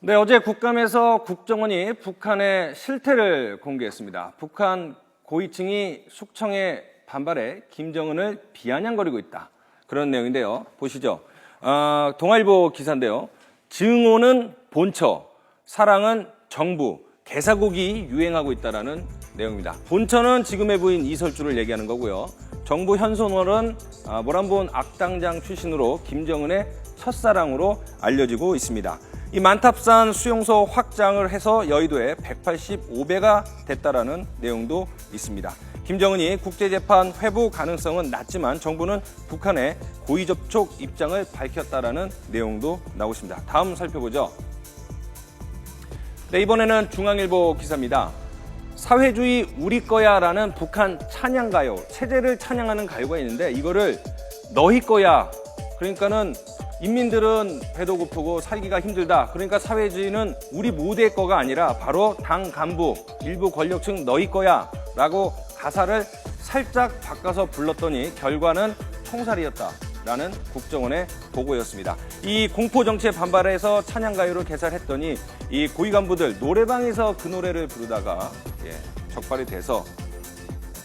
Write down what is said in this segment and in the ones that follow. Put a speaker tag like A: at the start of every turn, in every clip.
A: 네, 어제 국감에서 국정원이 북한의 실태를 공개했습니다. 북한 고위층이 숙청에 반발해 김정은을 비아냥거리고 있다. 그런 내용인데요. 보시죠. 동아일보 기사인데요. 증오는 본처, 사랑은 정부, 개사곡이 유행하고 있다는 내용입니다. 본처는 지금의 부인 이설주를 얘기하는 거고요. 정부 현손월은 모란본 악당장 출신으로 김정은의 첫사랑으로 알려지고 있습니다. 이 만탑산 수용소 확장을 해서 여의도에 185배가 됐다라는 내용도 있습니다. 김정은이 국제재판 회부 가능성은 낮지만 정부는 북한의 고의 접촉 입장을 밝혔다라는 내용도 나오고 있습니다. 다음 살펴보죠. 네, 이번에는 중앙일보 기사입니다. 사회주의 우리 거야라는 북한 찬양가요, 체제를 찬양하는 가요가 있는데 이거를 너희 거야, 그러니까는 인민들은 배도 고프고 살기가 힘들다. 그러니까 사회주의는 우리 모두의 거가 아니라 바로 당 간부, 일부 권력층 너희 거야 라고 가사를 살짝 바꿔서 불렀더니 결과는 총살이었다라는 국정원의 보고였습니다. 이 공포 정치에 반발해서 찬양가요를 개설했더니 이 고위 간부들 노래방에서 그 노래를 부르다가 적발이 돼서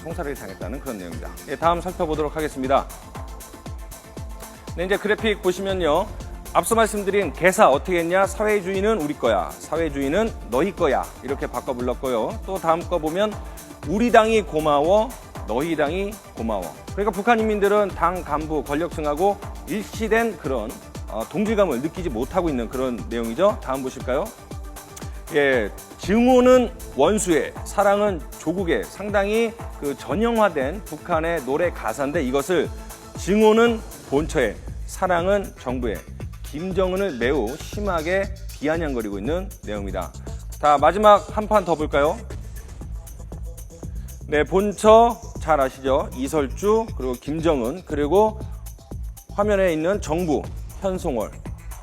A: 총살을 당했다는 그런 내용입니다. 다음 살펴보도록 하겠습니다. 네, 이제 그래픽 보시면요. 앞서 말씀드린 개사 어떻게 했냐? 사회주의는 우리 거야, 사회주의는 너희 거야 이렇게 바꿔 불렀고요. 또 다음 거 보면 우리 당이 고마워, 너희 당이 고마워. 그러니까 북한 인민들은 당 간부 권력층하고 일치된 그런 동질감을 느끼지 못하고 있는 그런 내용이죠. 다음 보실까요? 증오는 원수의, 사랑은 조국의, 상당히 그 전형화된 북한의 노래 가사인데 이것을 증오는 본처의, 사랑은 정부의, 김정은을 매우 심하게 비아냥거리고 있는 내용입니다. 자, 마지막 한 판 더 볼까요? 네, 본처 잘 아시죠? 이설주, 그리고 김정은, 그리고 화면에 있는 정부, 현송월.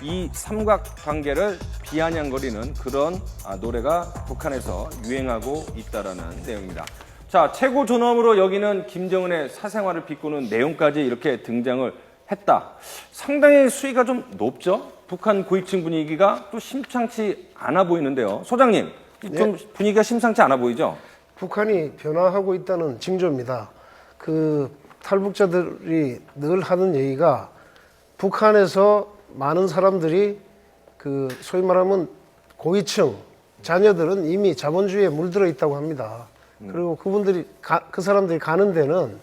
A: 이 삼각관계를 비아냥거리는 그런 노래가 북한에서 유행하고 있다는 내용입니다. 자, 최고 존엄으로 여기는 김정은의 사생활을 비꼬는 내용까지 이렇게 등장을 했다. 상당히 수위가 좀 높죠? 북한 고위층 분위기가 또 심상치 않아 보이는데요. 소장님, 좀 분위기가 심상치 않아 보이죠?
B: 북한이 변화하고 있다는 징조입니다. 그 탈북자들이 늘 하는 얘기가 북한에서 많은 사람들이 그 소위 말하면 고위층 자녀들은 이미 자본주의에 물들어 있다고 합니다. 그리고 그분들이 그 사람들이 가는 데는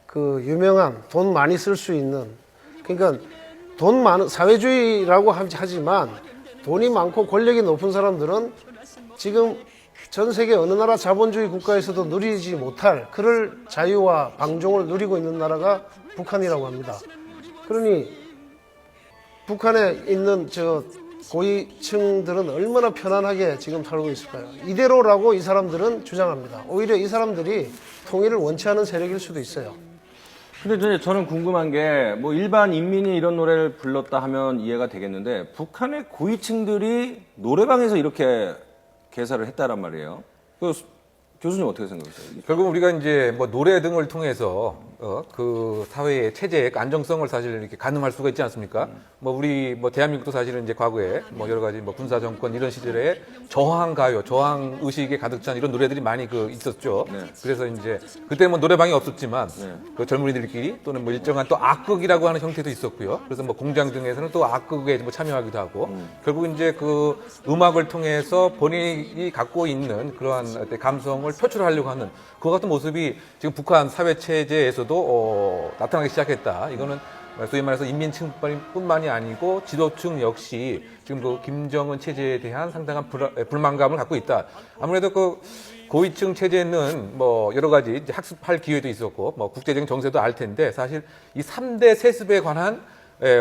B: 그 유명한 돈 많이 쓸 수 있는, 그러니까 돈 많은 사회주의라고 하지만 돈이 많고 권력이 높은 사람들은 지금 전 세계 어느 나라 자본주의 국가에서도 누리지 못할 그럴 자유와 방종을 누리고 있는 나라가 북한이라고 합니다. 그러니 북한에 있는 저 고위층들은 얼마나 편안하게 지금 살고 있을까요? 이대로라고 이 사람들은 주장합니다. 오히려 이 사람들이 통일을 원치 않은 세력일 수도 있어요.
A: 근데 저는 궁금한 게 뭐 일반 인민이 이런 노래를 불렀다 하면 이해가 되겠는데 북한의 고위층들이 노래방에서 이렇게 개사를 했다란 말이에요. 교수님 어떻게 생각하세요?
C: 결국 우리가 이제 뭐 노래 등을 통해서 그 사회의 체제의 안정성을 사실 이렇게 가늠할 수가 있지 않습니까? 뭐 우리 뭐 대한민국도 사실은 이제 과거에 뭐 여러 가지 뭐 군사 정권 이런 시절에 저항 가요, 저항 의식에 가득 찬 이런 노래들이 많이 있었죠.
A: 네.
C: 그래서 이제 그때 뭐 노래방이 없었지만 그 젊은이들끼리 또는 뭐 일정한 또 악극이라고 하는 형태도 있었고요. 그래서 뭐 공장 등에서는 또 악극에 뭐 참여하기도 하고 결국 이제 그 음악을 통해서 본인이 갖고 있는 그러한 어떤 감성을 표출하려고 하는 그 같은 모습이 지금 북한 사회 체제에서도 나타나기 시작했다. 이거는 소위 말해서 인민층뿐만이 아니고 지도층 역시 지금 그 김정은 체제에 대한 상당한 불만감을 갖고 있다. 아무래도 그 고위층 체제는 뭐 여러 가지 이제 학습할 기회도 있었고 뭐 국제적인 정세도 알 텐데 사실 이 3대 세습에 관한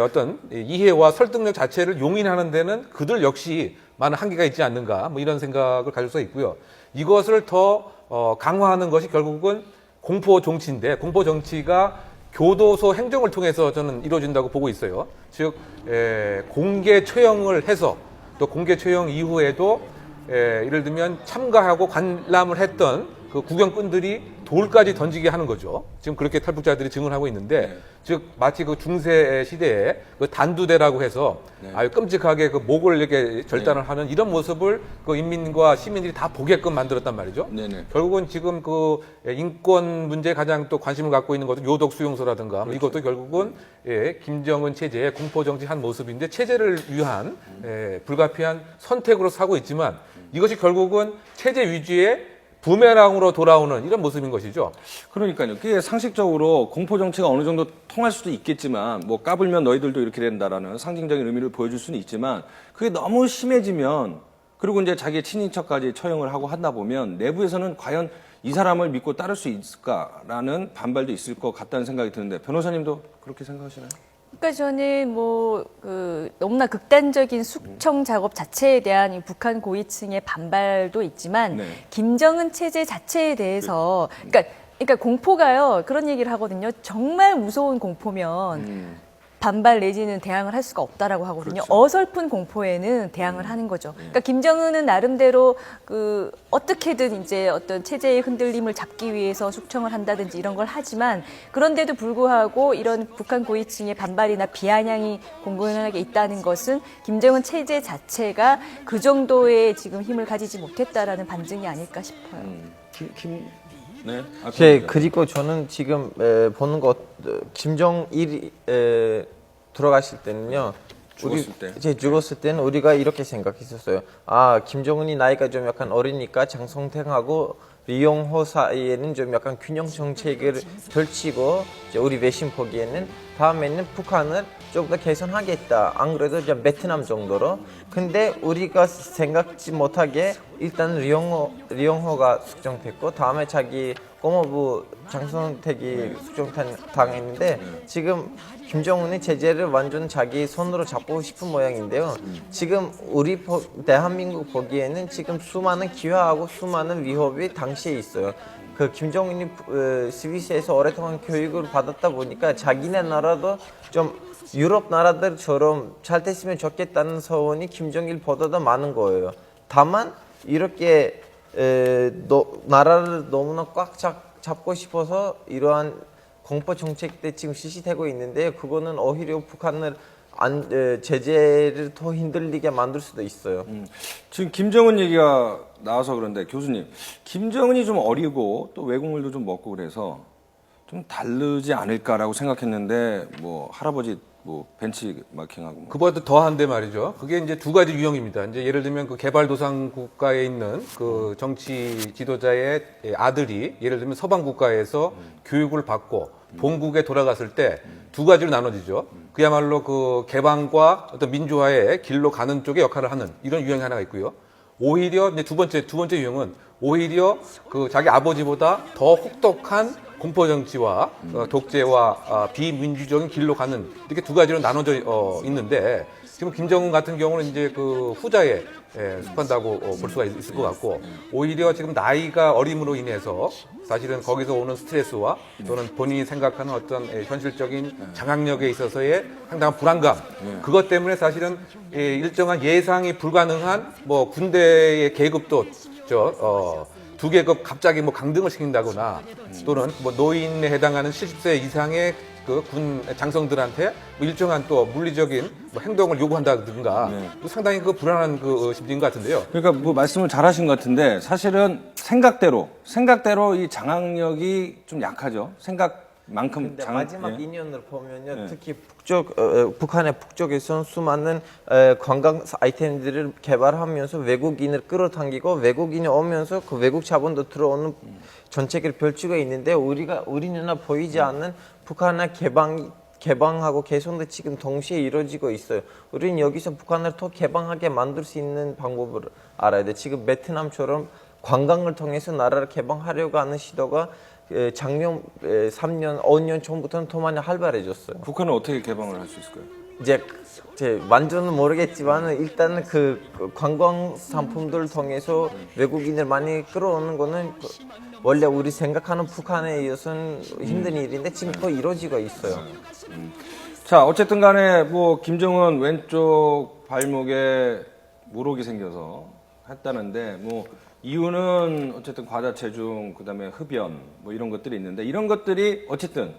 C: 어떤 이해와 설득력 자체를 용인하는 데는 그들 역시 많은 한계가 있지 않는가 뭐 이런 생각을 가질 수 있고요. 이것을 더 강화하는 것이 결국은 공포 정치인데 공포 정치가 교도소 행정을 통해서 저는 이루어진다고 보고 있어요. 즉 공개 처형을 해서 또 공개 처형 이후에도 예를 들면 참가하고 관람을 했던 그 구경꾼들이 돌까지 던지게 하는 거죠. 지금 그렇게 탈북자들이 증언하고 있는데, 즉 마치 그 중세 시대에 그 단두대라고 해서 아주 끔찍하게 그 목을 이렇게 절단을 하는 이런 모습을 그 인민과 시민들이 다 보게끔 만들었단 말이죠.
A: 네네.
C: 결국은 지금 그 인권 문제에 가장 또 관심을 갖고 있는 것도 요독 수용소라든가 이것도 결국은 김정은 체제의 공포 정치 한 모습인데 체제를 위한 불가피한 선택으로 사고 있지만 이것이 결국은 체제 위주의 부메랑으로 돌아오는 이런 모습인 것이죠.
A: 그러니까요. 그게 상식적으로 공포 정치가 어느 정도 통할 수도 있겠지만, 뭐 까불면 너희들도 이렇게 된다라는 상징적인 의미를 보여줄 수는 있지만, 그게 너무 심해지면, 그리고 이제 자기의 친인척까지 처형을 하고 하다 보면 내부에서는 과연 이 사람을 믿고 따를 수 있을까라는 반발도 있을 것 같다는 생각이 드는데, 변호사님도 그렇게 생각하시나요?
D: 그러니까 저는 뭐 너무나 극단적인 숙청 작업 자체에 대한 이 북한 고위층의 반발도 있지만
A: 네.
D: 김정은 체제 자체에 대해서 그러니까 공포가요 그런 얘기를 하거든요. 정말 무서운 공포면 반발 내지는 대항을 할 수가 없다라고 하거든요.
A: 그렇죠.
D: 어설픈 공포에는 대항을 하는 거죠. 그러니까 김정은은 나름대로 그 어떻게든 이제 어떤 체제의 흔들림을 잡기 위해서 숙청을 한다든지 이런 걸 하지만 그런데도 불구하고 이런 북한 고위층의 반발이나 비아냥이 공공연하게 있다는 것은 김정은 체제 자체가 그 정도의 지금 힘을 가지지 못했다라는 반증이 아닐까 싶어요.
A: 네.
E: 그리고 저는 지금 보는 것 김정일이 돌아가실 때는요. 죽었을 때는 우리가 이렇게 생각했었어요. 아, 김정은이 나이가 좀 약간 어리니까 장성택하고 리용호 사이에는 좀 약간 균형 정책을 펼치고 이제 우리 외신 보기에는 다음에는 북한을 좀 더 개선하겠다. 안 그래도 좀 베트남 정도로. 근데 우리가 생각지 못하게 일단 리용호가 숙정됐고 다음에 자기 고모부 장성택이 숙정당했는데 지금 김정은이 제재를 완전 자기 손으로 잡고 싶은 모양인데요. 지금 우리 대한민국 보기에는 지금 수많은 기회하고 수많은 위협이 당시에 있어요. 그 김정은이 스위스에서 오랫동안 교육을 받았다 보니까 자기네 나라도 좀 유럽 나라들처럼 잘 됐으면 좋겠다는 소원이 김정일보다 많은 거예요. 다만 이렇게 나라를 너무나 꽉 잡고 싶어서 이러한 공포 정책 때 지금 실시되고 있는데 그거는 오히려 북한을 제재를 더 힘들리게 만들 수도 있어요.
A: 지금 김정은 얘기가 나와서 그런데 교수님, 김정은이 좀 어리고 또 외국물도 좀 먹고 그래서 좀 다르지 않을까라고 생각했는데 뭐 할아버지 뭐 벤치마킹하고
C: 그보다 더한데 말이죠. 그게 이제 두 가지 유형입니다. 이제 예를 들면 그 개발도상 국가에 있는 그 정치 지도자의 아들이 예를 들면 서방 국가에서 교육을 받고 본국에 돌아갔을 때 두 가지로 나눠지죠. 그야말로 그 개방과 어떤 민주화의 길로 가는 쪽의 역할을 하는 이런 유형이 하나가 있고요. 오히려 이제 두 번째 유형은 오히려 그 자기 아버지보다 더 혹독한 공포 정치와 독재와 비민주적인 길로 가는 이렇게 두 가지로 나눠져 있는데 지금 김정은 같은 경우는 이제 그 후자에 속한다고 볼 수가 있을 것 같고 오히려 지금 나이가 어림으로 인해서 사실은 거기서 오는 스트레스와 또는 본인이 생각하는 어떤 현실적인 장악력에 있어서의 상당한 불안감 그것 때문에 사실은 일정한 예상이 불가능한 뭐 군대의 계급도 두 계급 갑자기 뭐 강등을 시킨다거나 또는 뭐 노인에 해당하는 70세 이상의 그 군 장성들한테 뭐 일정한 또 물리적인 뭐 행동을 요구한다든가 상당히 그 불안한 그 심리인 것 같은데요.
A: 그러니까 뭐 말씀을 잘하신 것 같은데 사실은 생각대로 이 장악력이 좀 약하죠. 생각만큼
E: 근데 마지막
A: 예.
E: 2년을 보면요, 특히 북한의 북쪽에서는 수많은 관광 아이템들을 개발하면서 외국인을 끌어당기고 외국인이 오면서 그 외국 자본도 들어오는 정책을 펼치고 있는데 우리 눈에 보이지 않는 북한의 개방하고 개선도 지금 동시에 이루어지고 있어요. 우리는 여기서 북한을 더 개방하게 만들 수 있는 방법을 알아야 돼. 지금 베트남처럼 관광을 통해서 나라를 개방하려고 하는 시도가 작년 3년, 5년 전부터는 더 많이 활발해졌어요.
A: 북한은 어떻게 개방을 할 수 있을까요?
E: 이제 완전은 모르겠지만 일단은 그 관광 상품들을 통해서 외국인을 많이 끌어오는 거는 원래 우리 생각하는 북한에 의해서는 힘든 일인데 지금 거의 이루어지고 있어요.
A: 자, 어쨌든 간에 뭐 김정은 왼쪽 발목에 물혹이 생겨서 했다는데 뭐 이유는 어쨌든 과다 체중, 그다음에 흡연 뭐 이런 것들이 있는데 이런 것들이 어쨌든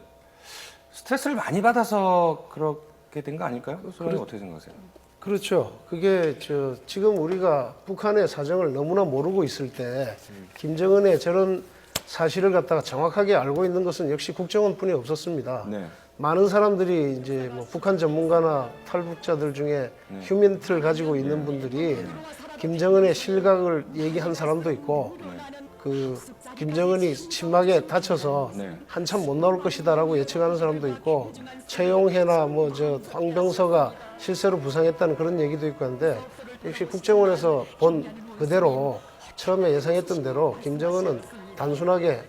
A: 스트레스를 많이 받아서 그렇게 된 거 아닐까요? 소장님 어떻게 생각하세요?
B: 그렇죠. 그게 지금 우리가 북한의 사정을 너무나 모르고 있을 때 김정은의 저런 사실을 갖다가 정확하게 알고 있는 것은 역시 국정원뿐이 없었습니다.
A: 네.
B: 많은 사람들이 이제 뭐 북한 전문가나 탈북자들 중에 휴민트를 가지고 있는 분들이 김정은의 실각을 얘기한 사람도 있고 그 김정은이 심하게 다쳐서
A: 네.
B: 한참 못 나올 것이다라고 예측하는 사람도 있고 최용해나 뭐 저 황병서가 실제로 부상했다는 그런 얘기도 있고 한데 역시 국정원에서 본 그대로 처음에 예상했던 대로 김정은은 단순하게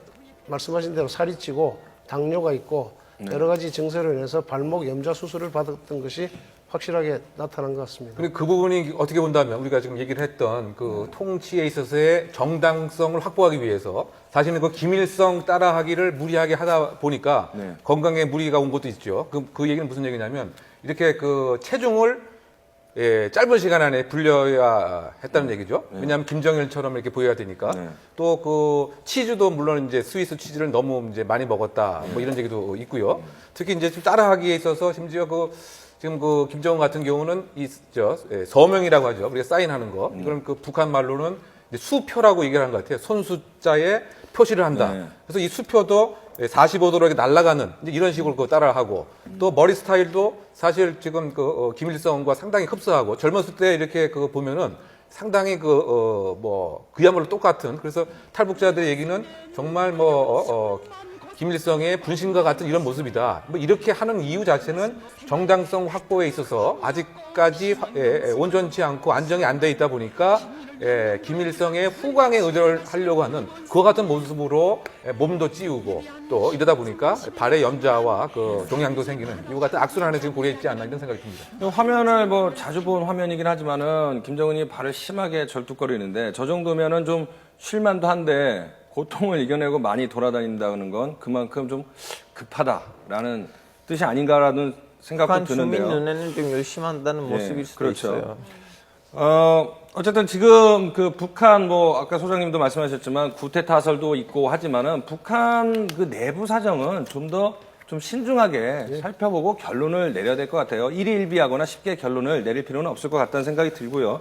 B: 말씀하신 대로 살이 찌고 당뇨가 있고 여러 가지 증세로 인해서 발목 염좌 수술을 받았던 것이 확실하게 나타난 것 같습니다.
C: 그리고 그 부분이 어떻게 본다면 우리가 지금 얘기를 했던 그 통치에 있어서의 정당성을 확보하기 위해서 사실은 그 김일성 따라하기를 무리하게 하다 보니까
A: 네.
C: 건강에 무리가 온 것도 있죠. 그 얘기는 무슨 얘기냐면 이렇게 그 체중을 짧은 시간 안에 불려야 했다는 얘기죠. 왜냐하면 김정일처럼 이렇게 보여야 되니까.
A: 네.
C: 또 그 치즈도 물론 이제 스위스 치즈를 너무 이제 많이 먹었다. 뭐 이런 얘기도 있고요. 특히 이제 좀 따라하기에 있어서 심지어 지금 그 김정은 같은 경우는 서명이라고 하죠. 우리가 사인하는 거. 이거는 그 북한 말로는 이제 수표라고 얘기를 하는 것 같아요. 손수자에 표시를 한다.
A: 네.
C: 그래서 이 수표도 45도로 이렇게 날아가는 이제 이런 식으로 그 따라하고 또 머리 스타일도 사실 지금 김일성과 상당히 흡사하고 젊었을 때 이렇게 그거 보면은 상당히 그야말로 똑같은 그래서 탈북자들의 얘기는 정말 김일성의 분신과 같은 이런 모습이다. 뭐 이렇게 하는 이유 자체는 정당성 확보에 있어서 아직까지 온전치 않고 안정이 안 돼 있다 보니까 김일성의 후광에 의존을 하려고 하는 그와 같은 모습으로 몸도 찌우고 또 이러다 보니까 발의 염좌와 그 종양도 생기는 이와 같은 악순환에 지금 고려 있지 않나 이런 생각이 듭니다.
A: 화면을 뭐 자주 본 화면이긴 하지만은 김정은이 발을 심하게 절뚝거리는데 저 정도면은 좀 쉴만도 한데 고통을 이겨내고 많이 돌아다닌다는 건 그만큼 좀 급하다라는 뜻이 아닌가라는 생각도
E: 북한 주민
A: 드는데요.
E: 눈에는 좀 열심한다는 모습일 수도
A: 그렇죠.
E: 있어요.
A: 어쨌든 지금 그 북한 아까 소장님도 말씀하셨지만 구태타설도 있고 하지만은 북한 그 내부 사정은 좀 더 좀 신중하게 살펴보고 결론을 내려야 될 것 같아요. 일희일비하거나 쉽게 결론을 내릴 필요는 없을 것 같다는 생각이 들고요.